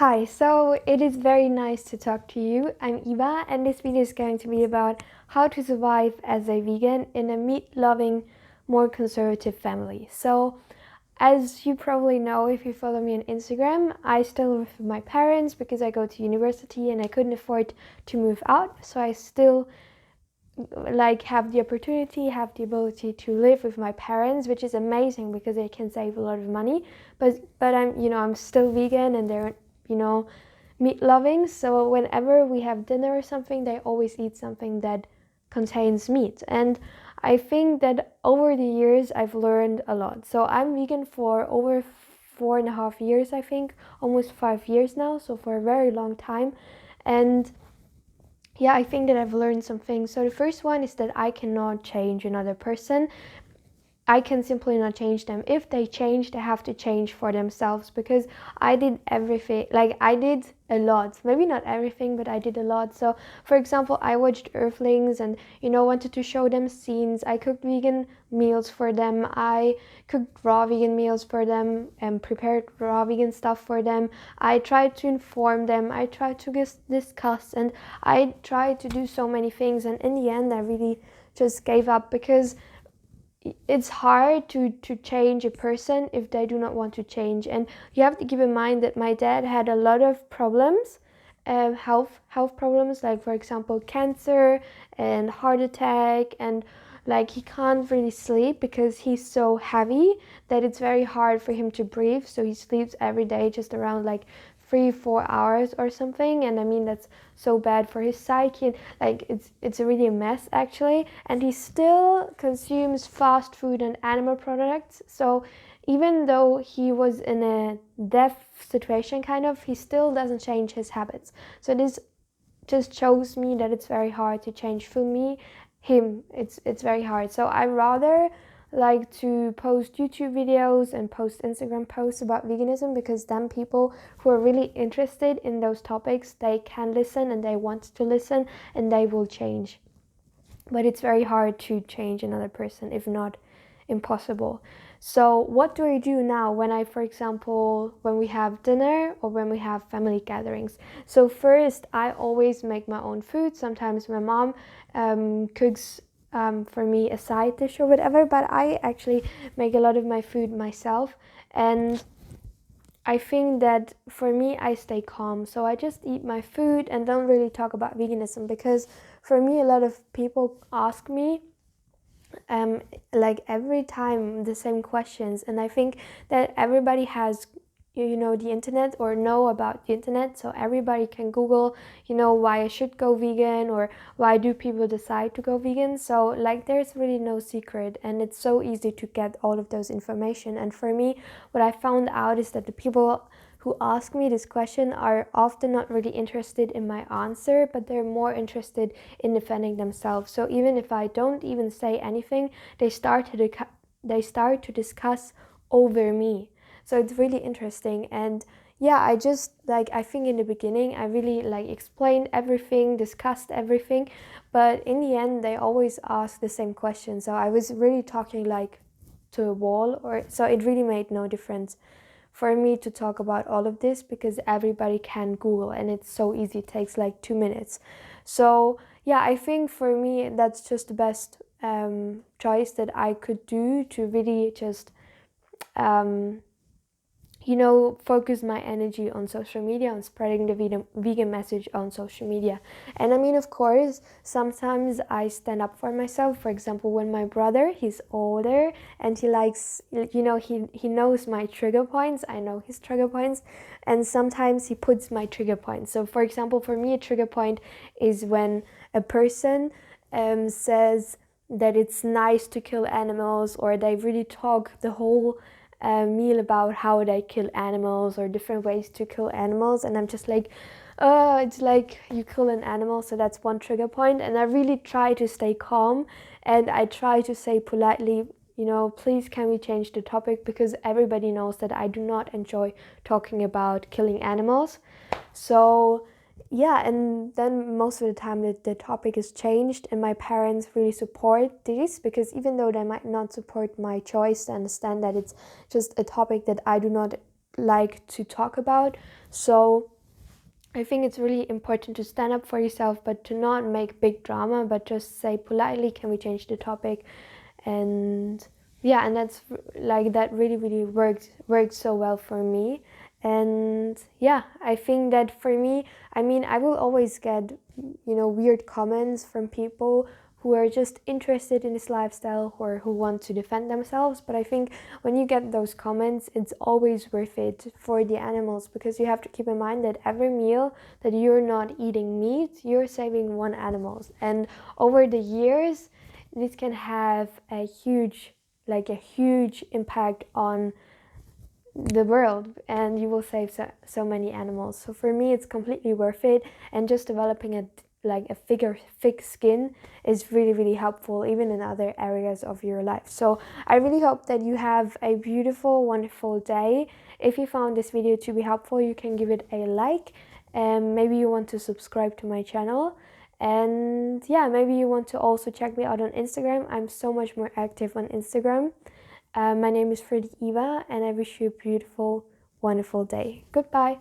Hi, so it is very nice to talk to you. I'm Eva, and this video is going to be about how to survive as a vegan in a meat-loving, more conservative family. So, as you probably know, if you follow me on Instagram, I still live with my parents because I go to university and I couldn't afford to move out. So I still have the opportunity, have the ability to live with my parents, which is amazing because I can save a lot of money. But I'm still vegan and they're you know meat loving. So whenever we have dinner or something, they always eat something that contains meat. And I think that over the years I've learned a lot. So I'm vegan for over 4.5 years, I think, almost 5 years now. So for a very long time, and yeah, I think that I've learned some things. So the first one is that I cannot change another person. I can simply not change them. If they change, they have to change for themselves, because I did everything. Like, I did a lot. Maybe not everything, but I did a lot. So, for example, I watched Earthlings and, wanted to show them scenes. I cooked vegan meals for them. I cooked raw vegan meals for them and prepared raw vegan stuff for them. I tried to inform them. I tried to discuss, and I tried to do so many things. And in the end, I really just gave up, because it's hard to change a person if they do not want to change. And you have to keep in mind that my dad had a lot of problems, health problems, like for example cancer and heart attack, and like he can't really sleep because he's so heavy that it's very hard for him to breathe. So he sleeps every day just around like 3-4 hours or something. And I mean, that's so bad for his psyche. Like, it's really a mess actually. And he still consumes fast food and animal products. So even though he was in a death situation kind of, he still doesn't change his habits. So this just shows me that it's very hard to change. For me, it's very hard. So I rather like to post YouTube videos and post Instagram posts about veganism, because then people who are really interested in those topics, they can listen and they want to listen and they will change. But it's very hard to change another person, if not impossible. So what do I do now when for example, when we have dinner or when we have family gatherings? So first, I always make my own food. Sometimes my mom cooks for me a side dish or whatever, but I actually make a lot of my food myself. And I think that for me, I stay calm. So I just eat my food and don't really talk about veganism, because for me, a lot of people ask me like every time the same questions. And I think that everybody has the internet, or know about the internet, so everybody can Google why I should go vegan, or why do people decide to go vegan. So like, there's really no secret, and it's so easy to get all of those information. And for me, what I found out is that the people who ask me this question are often not really interested in my answer, but they're more interested in defending themselves. So even if I don't even say anything, they start to discuss over me. So it's really interesting. And yeah, I think in the beginning I really explained everything, discussed everything, but in the end they always ask the same question. So I was really talking like to a wall, or so it really made no difference for me to talk about all of this, because everybody can Google and it's so easy. It takes like 2 minutes. So yeah, I think for me that's just the best choice that I could do to really just focus my energy on social media, on spreading the vegan message on social media. And I mean, of course, sometimes I stand up for myself. For example, when my brother, he's older and he likes, he knows my trigger points. I know his trigger points. And sometimes he puts my trigger points. So for example, for me, a trigger point is when a person says that it's nice to kill animals, or they really talk the whole meal about how they kill animals or different ways to kill animals. And I'm just like, it's like you kill an animal. So that's one trigger point. And I really try to stay calm, and I try to say politely, please, can we change the topic, because everybody knows that I do not enjoy talking about killing animals. So yeah, and then most of the time the topic is changed, and my parents really support this, because even though they might not support my choice, they understand that it's just a topic that I do not like to talk about. So I think it's really important to stand up for yourself, but to not make big drama, but just say politely, can we change the topic? And yeah, and that's like, that really worked so well for me. And yeah, I think that for me, I mean, I will always get, weird comments from people who are just interested in this lifestyle or who want to defend themselves. But I think when you get those comments, it's always worth it for the animals, because you have to keep in mind that every meal that you're not eating meat, you're saving one animal. And over the years, this can have a huge impact on the world, and you will save so many animals. So for me, it's completely worth it, and just developing a thick skin is really helpful, even in other areas of your life. So I really hope that you have a beautiful, wonderful day. If you found this video to be helpful, you can give it a like, and maybe you want to subscribe to my channel. And yeah, maybe you want to also check me out on Instagram. I'm so much more active on Instagram. My name is Freddie Eva, and I wish you a beautiful, wonderful day. Goodbye.